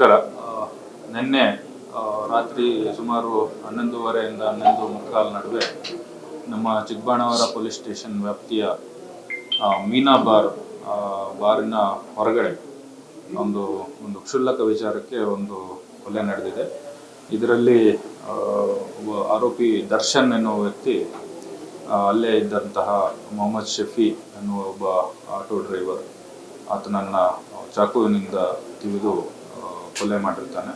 ನಮಸ್ಕಾರ. ನಿನ್ನೆ ರಾತ್ರಿ ಸುಮಾರು 11:30 ಇಂದ 11:45 ನಡುವೆ ನಮ್ಮ ಚಿಕ್ಕಬಾಣಾವರ ಪೊಲೀಸ್ ಸ್ಟೇಷನ್ ವ್ಯಾಪ್ತಿಯ ಮೀನಾ ಬಾರಿನ ಹೊರಗಡೆ ಒಂದು ಕ್ಷುಲ್ಲಕ ವಿಚಾರಕ್ಕೆ ಒಂದು ಕೊಲೆ ನಡೆದಿದೆ. ಇದರಲ್ಲಿ ಆರೋಪಿ ದರ್ಶನ್ ಎನ್ನುವ ವ್ಯಕ್ತಿ ಅಲ್ಲೇ ಇದ್ದಂತಹ ಮೊಹಮ್ಮದ್ ಶಫಿ ಎನ್ನುವ ಒಬ್ಬ ಆಟೋ ಡ್ರೈವರ್ ಆತನನ್ನು ಚಾಕುವಿನಿಂದ ತಿವಿದು ಕೊಲೆ ಮಾಡಿರ್ತಾನೆ.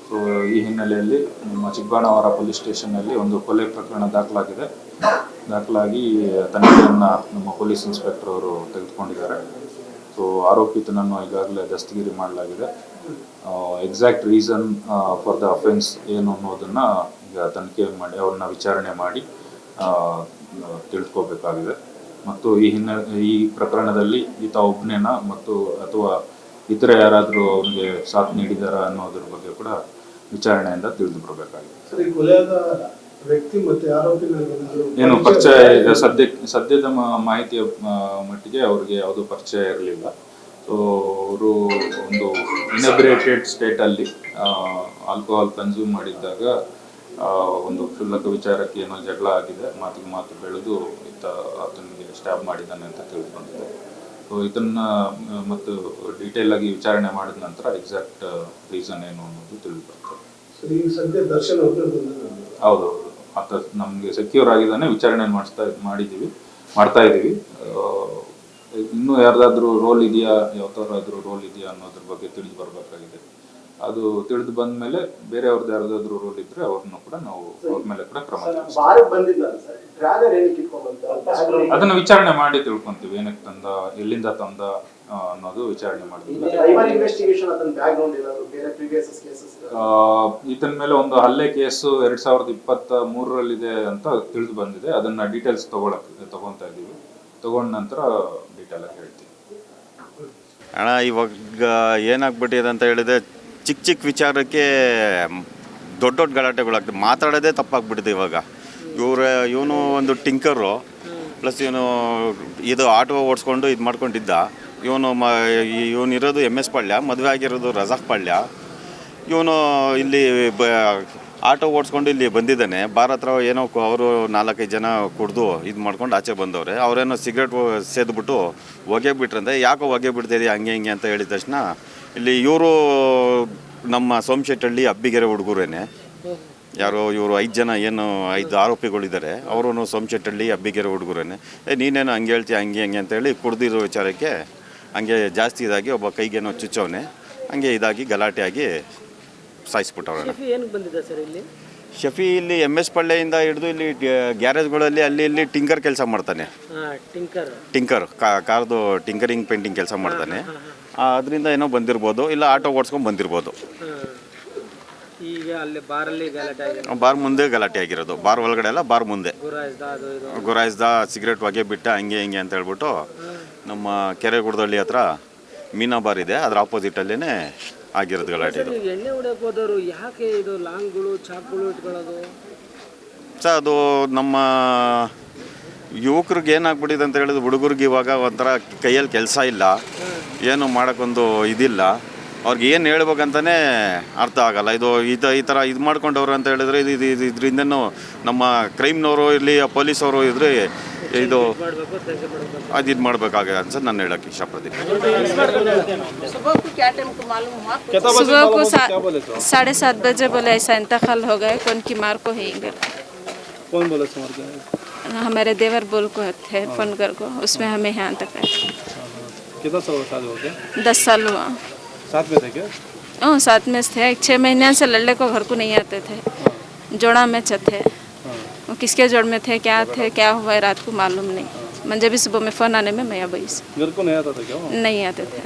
ಸೊ ಈ ಹಿನ್ನೆಲೆಯಲ್ಲಿ ನಮ್ಮ ಚಿಕ್ಕಬಾಣಾವರ ಪೊಲೀಸ್ ಸ್ಟೇಷನ್ನಲ್ಲಿ ಒಂದು ಕೊಲೆ ಪ್ರಕರಣ ದಾಖಲಾಗಿ ತನಿಖೆಯನ್ನು ನಮ್ಮ ಪೊಲೀಸ್ ಇನ್ಸ್ಪೆಕ್ಟರ್ ಅವರು ತೆಗೆದುಕೊಂಡಿದ್ದಾರೆ. ಸೊ ಆರೋಪಿತನನ್ನು ಈಗಾಗಲೇ ದಸ್ತಗಿರಿ ಮಾಡಲಾಗಿದೆ. Exact reason for the offence ಏನು ಅನ್ನೋದನ್ನು ಈಗ ತನಿಖೆ ಮಾಡಿ ಅವ್ರನ್ನ ವಿಚಾರಣೆ ಮಾಡಿ ತಿಳ್ಕೋಬೇಕಾಗಿದೆ. ಮತ್ತು ಈ ಪ್ರಕರಣದಲ್ಲಿ ಈತ ಒಬ್ಬನೇನಾ ಮತ್ತು ಅಥವಾ ಇತರ ಯಾರಾದರೂ ಅವನಿಗೆ ಸಾಥ್ ನೀಡಿದಾರ ಅನ್ನೋದ್ರ ಬಗ್ಗೆ ಕೂಡ ವಿಚಾರಣೆಯಿಂದ ತಿಳಿದು ಬರಬೇಕಾಗಿದೆ. ಏನು ಪರಿಚಯ ಸದ್ಯದ ಮಾಹಿತಿಯ ಮಟ್ಟಿಗೆ ಅವ್ರಿಗೆ ಯಾವುದೂ ಪರಿಚಯ ಇರಲಿಲ್ಲ. ಸೊ ಅವರು ಒಂದು ಇನಬ್ರೇಟೆಡ್ ಸ್ಟೇಟಲ್ಲಿ ಆಲ್ಕೋಹಾಲ್ ಕನ್ಸ್ಯೂಮ್ ಮಾಡಿದ್ದಾಗ ಒಂದು ಕ್ಷುಲ್ಲಕ ವಿಚಾರಕ್ಕೆ ಏನೋ ಜಗಳ ಆಗಿದೆ, ಮಾತಿಗೆ ಮಾತು ಬೆಳೆದು ಆತನಿಗೆ ಸ್ಟ್ಯಾಬ್ ಮಾಡಿದ್ದಾನೆ ಅಂತ ತಿಳಿದುಕೊಂಡಿದೆ. ಸೊ ಇದನ್ನ ಮತ್ತು ಡೀಟೇಲ್ ಆಗಿ ವಿಚಾರಣೆ ಮಾಡಿದ ನಂತರ ಎಕ್ಸಾಕ್ಟ್ ರೀಸನ್ ಏನು ಅನ್ನೋದು ತಿಳಿದು ಬರ್ತದೆ. ಹೌದು, ಆತ ನಮಗೆ ಸೆಕ್ಯೂರ್ ಆಗಿದ್ದಾನೆ. ವಿಚಾರಣೆ ಮಾಡ್ತಾ ಇದ್ದೀವಿ. ಇನ್ನೂ ಯಾರ್ದಾದ್ರೂ ರೋಲ್ ಇದೆಯಾ, ಯಾವ ಥರಾದ್ರೂ ರೋಲ್ ಇದೆಯಾ ಅನ್ನೋದ್ರ ಬಗ್ಗೆ ತಿಳಿದು ಬರಬೇಕಾಗಿದೆ. ಅದು ತಿಳಿದು ಬಂದ ಮೇಲೆ ಬೇರೆಯವ್ರದ್ದು ಯಾರ್ದಾದ್ರೂ ರೋಲ್ ಇದ್ರೆ ಅವ್ರನ್ನ ಕೂಡ ನಾವು ಅವ್ರ ಮೇಲೆ ಕೂಡ ಕ್ರಮ ಅದನ್ನ ವಿಚಾರಣೆ ಮಾಡಿ ತಿಳ್ಕೊಂತೀವಿ. ಏನಕ್ಕೆ ತಂದ, ಎಲ್ಲಿಂದ ತಂದ ಅನ್ನೋದು ವಿಚಾರಣೆ ಮಾಡ್ತೀವಿ. ಈತನ ಮೇಲೆ ಒಂದು ಹಲ್ಲೆ ಕೇಸು 2023ರಲ್ಲಿದೆ ಅಂತ ತಿಳಿದು ಬಂದಿದೆ. ಅದನ್ನ ಡೀಟೇಲ್ಸ್ ತಗೊಂತಾ ಇದ್ದೀವಿ. ತಗೊಂಡ ನಂತರ ಡೀಟೇಲ್ ಆಗಿ ಹೇಳ್ತೀವಿ. ಅಣ್ಣ, ಇವಾಗ ಏನಾಗ್ಬಿಟ್ಟಿದೆ ಅಂತ ಹೇಳಿದ್ರೆ ಚಿಕ್ಕ ವಿಚಾರಕ್ಕೆ ದೊಡ್ಡ ಗಲಾಟೆಗಳಾಗ್ತದೆ. ಮಾತಾಡೋದೇ ತಪ್ಪಾಗ್ಬಿಟ್ಟಿದೆ ಇವಾಗ. ಇವನು ಒಂದು ಟಿಂಕರು ಪ್ಲಸ್ ಇದು ಆಟೋ ಓಡಿಸ್ಕೊಂಡು ಇದು ಮಾಡ್ಕೊಂಡಿದ್ದ. ಇವನಿರೋದು MS ಪಾಳ್ಯ, ಮದುವೆ ಆಗಿರೋದು ರಜಾಕ್ ಪಾಳ್ಯ. ಇವನು ಇಲ್ಲಿ ಆಟೋ ಓಡಿಸ್ಕೊಂಡು ಇಲ್ಲಿ ಬಂದಿದ್ದಾನೆ. ಬಾರ್ ಹತ್ರ ಏನೋ ಅವರು 4-5 ಜನ ಕುಡಿದು ಇದು ಮಾಡ್ಕೊಂಡು ಆಚೆ ಬಂದವ್ರೆ. ಅವರೇನೋ ಸಿಗರೇಟ್ ಸೇದ್ಬಿಟ್ಟು ಹೊಗೆ ಬಿಟ್ರಂತೆ. ಯಾಕೋ ಹೊಗೆ ಬಿಡ್ತಿದೆ ಹಂಗೆ ಹಿಂಗೆ ಅಂತ ಹೇಳಿದ ತಕ್ಷಣ ಇಲ್ಲಿ ಇವರು ನಮ್ಮ ಸೋಮಶೆಟ್ಟಹಳ್ಳಿ ಅಬ್ಬಿಗೆರೆ ಹುಡುಗರೇನೆ. ಯಾರೋ ಇವರು 5 ಜನ ಏನು 5 ಆರೋಪಿಗಳಿದ್ದಾರೆ. ಅವರು ಸೋಮಶೆಟ್ಟಹಳ್ಳಿ ಅಬ್ಬಿಗೆರೆ ಹುಡುಗರೇನೆ. ನೀನೇನು ಹಂಗೆ ಹೇಳ್ತೀಯ ಹಂಗೆ ಹಂಗೆ ಅಂತೇಳಿ ಕುಡ್ದಿರೋ ವಿಚಾರಕ್ಕೆ ಹಂಗೆ ಜಾಸ್ತಿ ಇದಾಗಿ ಒಬ್ಬ ಕೈಗೇನೋ ಚುಚ್ಚವನೆ. ಹಂಗೆ ಇದಾಗಿ ಗಲಾಟೆಯಾಗಿ ಸಾಯಿಸ್ಬಿಟ್ಟವ್ರೆ. ಶಫಿ ಇಲ್ಲಿ MS ಪಾಳ್ಯದಿಂದ ಹಿಡಿದು ಇಲ್ಲಿ ಗ್ಯಾರೇಜ್ಗಳಲ್ಲಿ ಅಲ್ಲಿ ಇಲ್ಲಿ ಟಿಂಕರ್ ಕೆಲಸ ಮಾಡ್ತಾನೆ. ಟಿಂಕರ್ ಕಾರ್ದು ಟಿಂಕರಿಂಗ್ ಪೇಂಟಿಂಗ್ ಕೆಲಸ ಮಾಡ್ತಾನೆ. ಅದರಿಂದ ಏನೋ ಬಂದಿರ್ಬೋದು, ಇಲ್ಲ ಆಟೋ ಓಡಿಸ್ಕೊಂಡು ಬಂದಿರ್ಬೋದು. ಈಗ ಅಲ್ಲಿ ಬಾರಲ್ಲಿ ಗಲಾಟೆ ಆಗಿದೆ. ಬಾರ್ ಮುಂದೆ ಗಲಾಟೆ ಆಗಿರೋದು, ಬಾರ್ ಒಳಗಡೆ ಅಲ್ಲ, ಬಾರ್ ಮುಂದೆ ಗುರಾಯಿಸ್ದ ಸಿಗರೇಟ್ ಹೊಗೆ ಬಿಟ್ಟ ಹಂಗೆ ಹಿಂಗೆ ಅಂತ ಹೇಳ್ಬಿಟ್ಟು ನಮ್ಮ ಕೆರೆಗುಡದಳ್ಳಿ ಹತ್ರ ಮೀನಾ ಬಾರ್ ಇದೆ, ಅದ್ರ ಆಪೋಸಿಟಲ್ಲೇ ಆಗಿರೋದು ಗಲಾಟೆ. ಇದು ಎಣ್ಣೆ ಹೊಡೆಯಕ್ಕೆ ಹೋದವರು ಯಾಕೆ ಇದು ಲಾಂಗ್ಗಳು ಚಾಕ್ಗಳು ಇಟ್ಕೊಳ್ಳೋದು? ಅದು ನಮ್ಮ ಯುವಕರಿಗೆ ಏನಾಗ್ಬಿಟ್ಟಿದೆ ಅಂತ ಹೇಳಿದ್ರೆ, ಹುಡುಗರಿಗೆ ಇವಾಗ ಒಂಥರ ಕೈಯಲ್ಲಿ ಕೆಲಸ ಇಲ್ಲ, ಏನು ಮಾಡೋಕ್ಕೊಂದು ಇದಿಲ್ಲ. ಅವ್ರಿಗೆ ಏನು ಹೇಳ್ಬೇಕಂತಲೇ ಅರ್ಥ ಆಗಲ್ಲ. ಈ ಥರ ಇದು ಮಾಡ್ಕೊಂಡವ್ರು ಅಂತ ಹೇಳಿದ್ರೆ ಇದರಿಂದನೂ ನಮ್ಮ ಕ್ರೈಮ್ನವರು ಇರಲಿ, ಪೊಲೀಸವರು ಇದ್ರೆ ಇದು ಮಾಡಬೇಕಾಗಿದೆ ಅನ್ಸೋದು ನಾನು ಹೇಳೋಕ್ಕೆ ಇಷ್ಟಪಡ್ತೀನಿ. सुबह को 7:30 बजे बोले ऐसा इंतकाल हो गया, कौन की मार को है इधर। कौन बोला मार के? हमारे देवर बोल को थे फोन कर को, उसमें हमें यहाँ तक है। कितना साल हो गया? 10 साल हुआ। साथ में थे क्या? साथ में थे। 6 महीने से लड़के को घर को नहीं आते थे। जोड़ा में थे, वो किसके जोड़ में थे, क्या हुआ है रात को मालूम नहीं। मुझे भी सुबह में फ़ोन आने में मैं अब घर को नहीं आता था क्या? नहीं आते थे।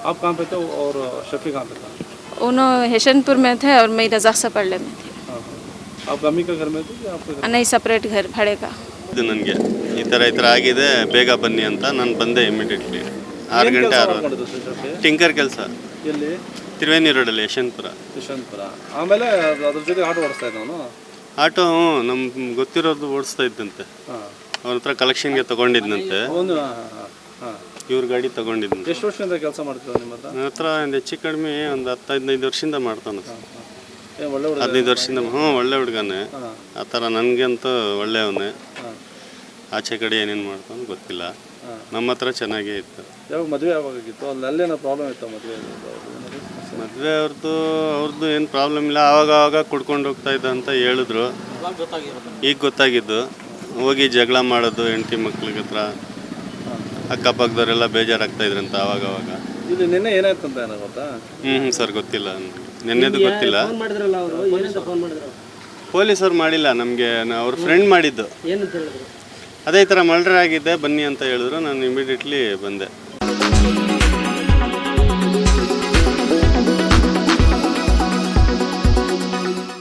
आप कहाँ पे थे और शफी कहाँ पे था? उन्होंने हेशनपुर में थे और मैं रजाक से पढ़ने में थी। आप अम्मी का घर में थे या आपके घर? नहीं, सेपरेट घर भाड़े का। ನನಗೆ ಈ ಥರ ಆಗಿದೆ, ಬೇಗ ಬನ್ನಿ ಅಂತ ನಾನು ಬಂದೆ. ಇಮಿಡಿಯೇಟ್ಲಿ 6 ಗಂಟೆ ಟಿಂಕರ್ ಕೆಲಸ ಎಲ್ಲಿ? ತ್ರಿವೇಣಿ ರೋಡಲ್ಲಿ ಯಶವಂತಪುರ. ಆಮೇಲೆ ಅದ್ರ ಜೊತೆ ಆಟೋ ಓಡಿಸ್ತಾ ಇದ್ದವನು? ಆಟೋ ನಮ್ಗೆ ಗೊತ್ತಿರೋದು ಓಡಿಸ್ತಾ ಇದ್ದಂತೆ. ಅವ್ರ ಹತ್ರ ಕಲೆಕ್ಷನ್ಗೆ ತೊಗೊಂಡಿದ್ದಂತೆ. ಇವ್ರ ಗಾಡಿ ತೊಗೊಂಡಿದ್ದೀನಿ. ಎಷ್ಟು ವರ್ಷದಿಂದ ಕೆಲಸ ಮಾಡ್ತಿದ್ದಾರೆ ನಿಮ್ಮ ಹತ್ರ? ನನ್ನ ಹತ್ರ ಒಂದು ಹೆಚ್ಚು ಕಡಿಮೆ ಒಂದು 10-15 ವರ್ಷದಿಂದ ಮಾಡ್ತಾನೆ. ಏನು ಒಳ್ಳೆ ಹುಡುಗ? 15 ವರ್ಷದಿಂದ. ಒಳ್ಳೆ ಹುಡುಗನೇ. ಆ ಥರ ನನಗಂತೂ ಒಳ್ಳೆಯವನೇ. ಆಚೆ ಕಡೆ ಏನೇನು ಮಾಡ್ತಾನೆ ಗೊತ್ತಿಲ್ಲ. ನಮ್ಮ ಹತ್ರ ಚೆನ್ನಾಗೇ ಇತ್ತು. ಯಾವಾಗ ಮದುವೆ ಯಾವಾಗಿತ್ತು? ಅಲ್ಲೇನೋ ಪ್ರಾಬ್ಲಮ್ ಇತ್ತು ಮದುವೆ? ಮದುವೆ ಅವ್ರದ್ದು ಏನು ಪ್ರಾಬ್ಲಮ್ ಇಲ್ಲ. ಆವಾಗ ಕುಡ್ಕೊಂಡು ಹೋಗ್ತಾ ಇದ್ದ ಅಂತ ಹೇಳಿದ್ರು. ಈಗ ಗೊತ್ತಾಗಿದ್ದು. ಹೋಗಿ ಜಗಳ ಮಾಡೋದು ಹೆಂಡತಿ ಮಕ್ಳಿಗೆ ಹತ್ರ, ಅಕ್ಕಪಕ್ಕದವರೆಲ್ಲ ಬೇಜಾರಾಗ್ತಾ ಇದ್ರಂತ ಅವಾಗವಾಗ. ಇಲ್ಲಿ ನಿನ್ನೆ ಏನಾಯ್ತು ಅಂತ ಏನೋ ಗೊತ್ತಾ? ಸರ್ ಗೊತ್ತಿಲ್ಲ ನನಗೆ, ನಿನ್ನೆದು ಗೊತ್ತಿಲ್ಲ. ಫೋನ್ ಮಾಡಿದ್ರಲ್ಲ ಅವರು, ಏನಂತ ಫೋನ್ ಮಾಡಿದ್ರು? ಪೊಲೀಸರು ಮಾಡಿಲ್ಲ ನಮಗೆ, ಅವ್ರ ಫ್ರೆಂಡ್ ಮಾಡಿದ್ದು. ಏನಂತ ಹೇಳಿದ್ರು? ಅದೇ ಈ ಥರ ಮರ್ಡರ್ ಆಗಿದೆ ಬನ್ನಿ ಅಂತ ಹೇಳಿದ್ರು. ನಾನು ಇಮಿಡಿಯೇಟ್ಲಿ ಬಂದೆ.